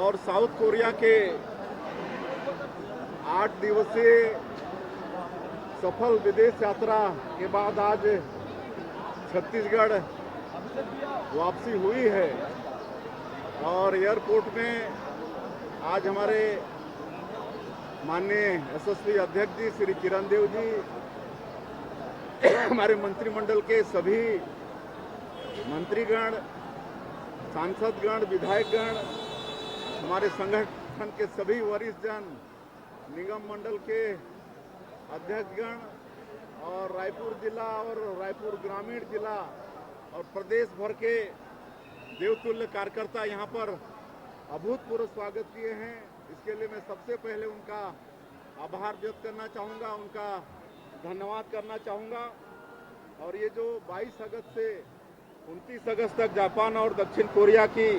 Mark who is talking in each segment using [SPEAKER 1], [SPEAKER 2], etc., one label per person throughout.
[SPEAKER 1] और south Korea के 8 दिवसीय सफल विदेश यात्रा के बाद आज छत्तीसगढ़ वापसी हुई है और एयरपोर्ट में आज हमारे माननीय एसएसपी अध्यक्ष जी श्री किरण देव जी, हमारे मंत्रिमंडल के सभी मंत्रीगण, सांसदगण, विधायकगण, हमारे संगठन के सभी वरिष्ठ जन, निगम मंडल के अध्यक्षगण और रायपुर जिला और रायपुर ग्रामीण जिला और प्रदेश भर के देवतुल्य कार्यकर्ता यहाँ पर अभूतपूर्व स्वागत किए हैं। इसके लिए मैं सबसे पहले उनका आभार व्यक्त करना चाहूँगा, उनका धन्यवाद करना चाहूँगा। और ये जो 22 अगस्त से 29 अगस्त तक जापान और दक्षिण कोरिया की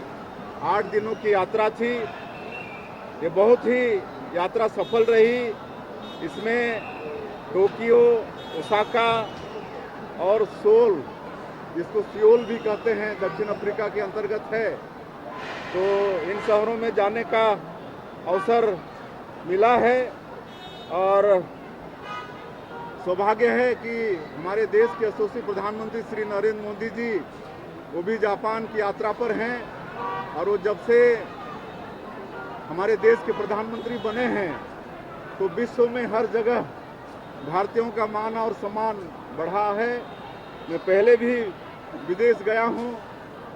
[SPEAKER 1] 8 दिनों की यात्रा थी, ये बहुत ही यात्रा सफल रही। इसमें टोक्यो, ओसाका और सोल, जिसको सियोल भी कहते हैं, दक्षिण अफ्रीका के अंतर्गत है, तो इन शहरों में जाने का अवसर मिला है और सौभाग्य है कि हमारे देश के यशस्वी प्रधानमंत्री श्री नरेंद्र मोदी जी वो भी जापान की यात्रा पर हैं और वो जब से हमारे देश के प्रधानमंत्री बने हैं तो विश्व में हर जगह भारतीयों का मान और सम्मान बढ़ा है। मैं पहले भी विदेश गया हूँ,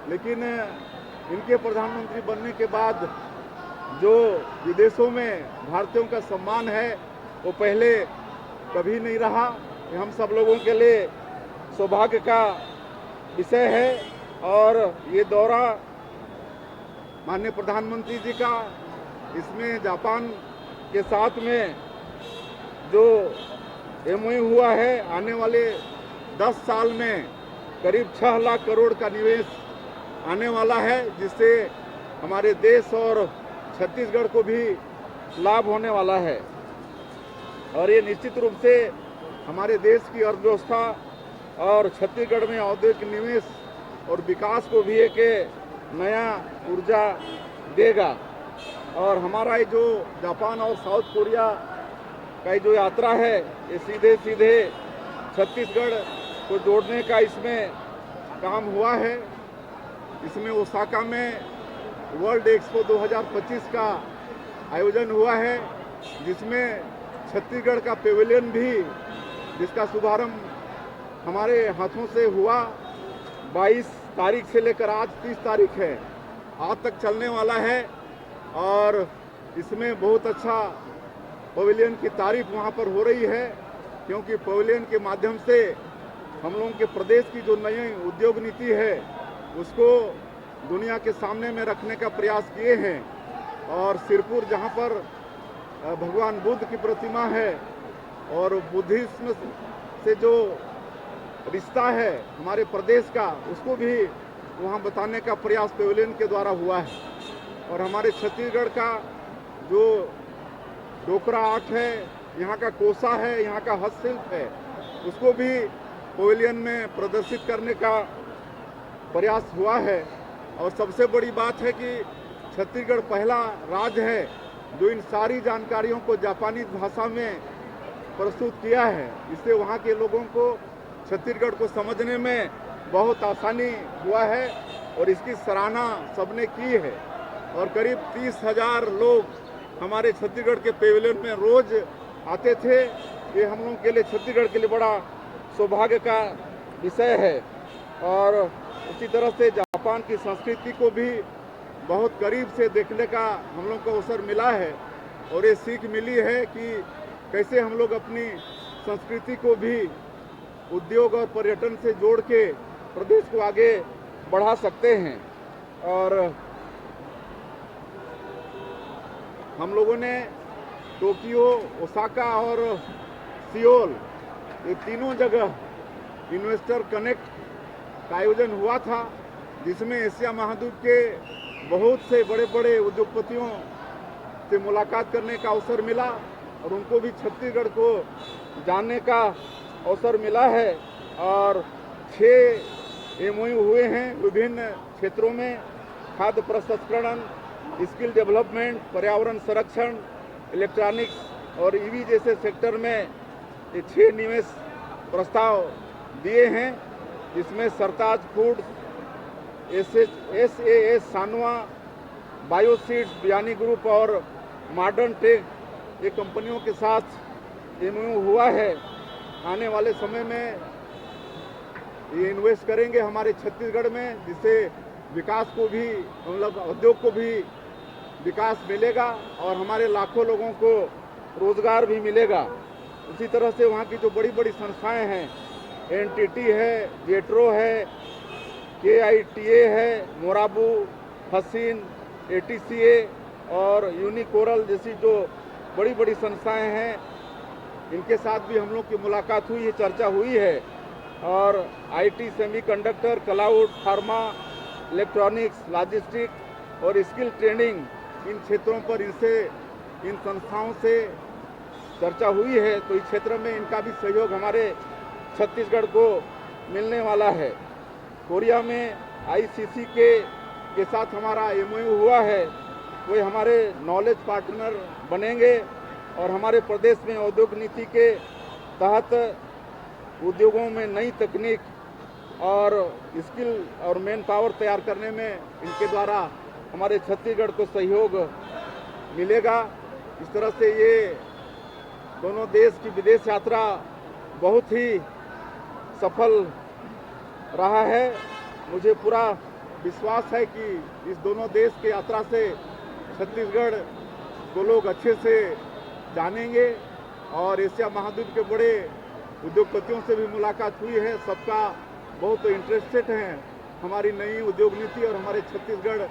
[SPEAKER 1] लेकिन इनके प्रधानमंत्री बनने के बाद जो विदेशों में भारतीयों का सम्मान है वो पहले कभी नहीं रहा। ये हम सब लोगों के लिए सौभाग्य का विषय है और ये दौरा माननीय प्रधानमंत्री जी का, इसमें जापान के साथ में जो एमओयू हुआ है, आने वाले 10 साल में करीब 6 लाख करोड़ का निवेश आने वाला है, जिससे हमारे देश और छत्तीसगढ़ को भी लाभ होने वाला है। और ये निश्चित रूप से हमारे देश की अर्थव्यवस्था और छत्तीसगढ़ में औद्योगिक निवेश और विकास को भी एक नया ऊर्जा देगा। और हमारा ये जो जापान और साउथ कोरिया का जो यात्रा है, ये सीधे सीधे छत्तीसगढ़ को जोड़ने का इसमें काम हुआ है। इसमें ओसाका में वर्ल्ड एक्सपो 2025 का आयोजन हुआ है, जिसमें छत्तीसगढ़ का पेविलियन भी, जिसका शुभारंभ हमारे हाथों से हुआ, 22 तारीख से लेकर आज 30 तारीख है, आज तक चलने वाला है। और इसमें बहुत अच्छा पेविलियन की तारीफ वहाँ पर हो रही है, क्योंकि पेविलियन के माध्यम से हम लोगों के प्रदेश की जो नई उद्योग नीति है उसको दुनिया के सामने में रखने का प्रयास किए हैं। और सिरपुर, जहाँ पर भगवान बुद्ध की प्रतिमा है और बुद्धिज्म से जो रिश्ता है हमारे प्रदेश का, उसको भी वहाँ बताने का प्रयास पेविलियन के द्वारा हुआ है। और हमारे छत्तीसगढ़ का जो डोकरा आर्ट है, यहाँ का कोसा है, यहाँ का हस्तशिल्प है, उसको भी पेविलियन में प्रदर्शित करने का प्रयास हुआ है। और सबसे बड़ी बात है कि छत्तीसगढ़ पहला राज्य है जो इन सारी जानकारियों को जापानी भाषा में प्रस्तुत किया है। इससे वहाँ के लोगों को छत्तीसगढ़ को समझने में बहुत आसानी हुआ है और इसकी सराहना सबने की है। और करीब 30,000 लोग हमारे छत्तीसगढ़ के पेविलियन में रोज आते थे। ये हम लोगों के लिए, छत्तीसगढ़ के लिए बड़ा सौभाग्य का विषय है। और उसी तरह से जापान की संस्कृति को भी बहुत करीब से देखने का हम लोग को अवसर मिला है और ये सीख मिली है कि कैसे हम लोग अपनी संस्कृति को भी उद्योग और पर्यटन से जोड़ के प्रदेश को आगे बढ़ा सकते हैं। और हम लोगों ने टोक्यो, ओसाका और सियोल, ये तीनों जगह इन्वेस्टर कनेक्ट का आयोजन हुआ था, जिसमें एशिया महाद्वीप के बहुत से बड़े बड़े उद्योगपतियों से मुलाकात करने का अवसर मिला और उनको भी छत्तीसगढ़ को जानने का अवसर मिला है। और 6 एमओयू हुए हैं विभिन्न क्षेत्रों में, खाद्य प्रसंस्करण, स्किल डेवलपमेंट, पर्यावरण संरक्षण, इलेक्ट्रॉनिक्स और ईवी जैसे सेक्टर में ये 6 निवेश प्रस्ताव दिए हैं, जिसमें सरताज फूड, SAS सानवा, बायोसीड्स, बियानी ग्रुप और मॉडर्न टेक ये कंपनियों के साथ MOU हुआ है। आने वाले समय में ये इन्वेस्ट करेंगे हमारे छत्तीसगढ़ में, जिससे विकास को भी, मतलब उद्योग को भी विकास मिलेगा और हमारे लाखों लोगों को रोजगार भी मिलेगा। उसी तरह से वहाँ की जो बड़ी बड़ी संस्थाएं हैं, NTT है, जेट्रो है, KITA है, मोराबू, हसीन, ATCA और यूनिकोरल जैसी जो बड़ी बड़ी संस्थाएं हैं, इनके साथ भी हम लोग की मुलाकात हुई है, चर्चा हुई है। और IT, semiconductor, cloud, pharma, electronics, logistic और स्किल ट्रेनिंग, इन क्षेत्रों पर इन संस्थाओं से चर्चा हुई है। तो इस क्षेत्र में इनका भी सहयोग हमारे छत्तीसगढ़ को मिलने वाला है। कोरिया में ICC के साथ हमारा MOU हुआ है, वे हमारे नॉलेज पार्टनर बनेंगे और हमारे प्रदेश में औद्योगिक नीति के तहत उद्योगों में नई तकनीक और स्किल और मैन पावर तैयार करने में इनके द्वारा हमारे छत्तीसगढ़ को सहयोग मिलेगा। इस तरह से ये दोनों देश की विदेश यात्रा बहुत ही सफल रहा है। मुझे पूरा विश्वास है कि इस दोनों देश की यात्रा से छत्तीसगढ़ को लोग अच्छे से जानेंगे और एशिया महाद्वीप के बड़े उद्योगपतियों से भी मुलाकात हुई है। सबका बहुत इंटरेस्टेड हैं हमारी नई उद्योग नीति और हमारे छत्तीसगढ़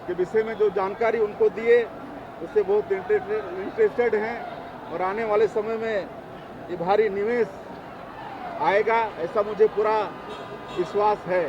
[SPEAKER 1] के विषय में जो जानकारी उनको दिए, उससे बहुत इंटरेस्टेड हैं और आने वाले समय में ये भारी निवेश आएगा, ऐसा मुझे पूरा विश्वास है।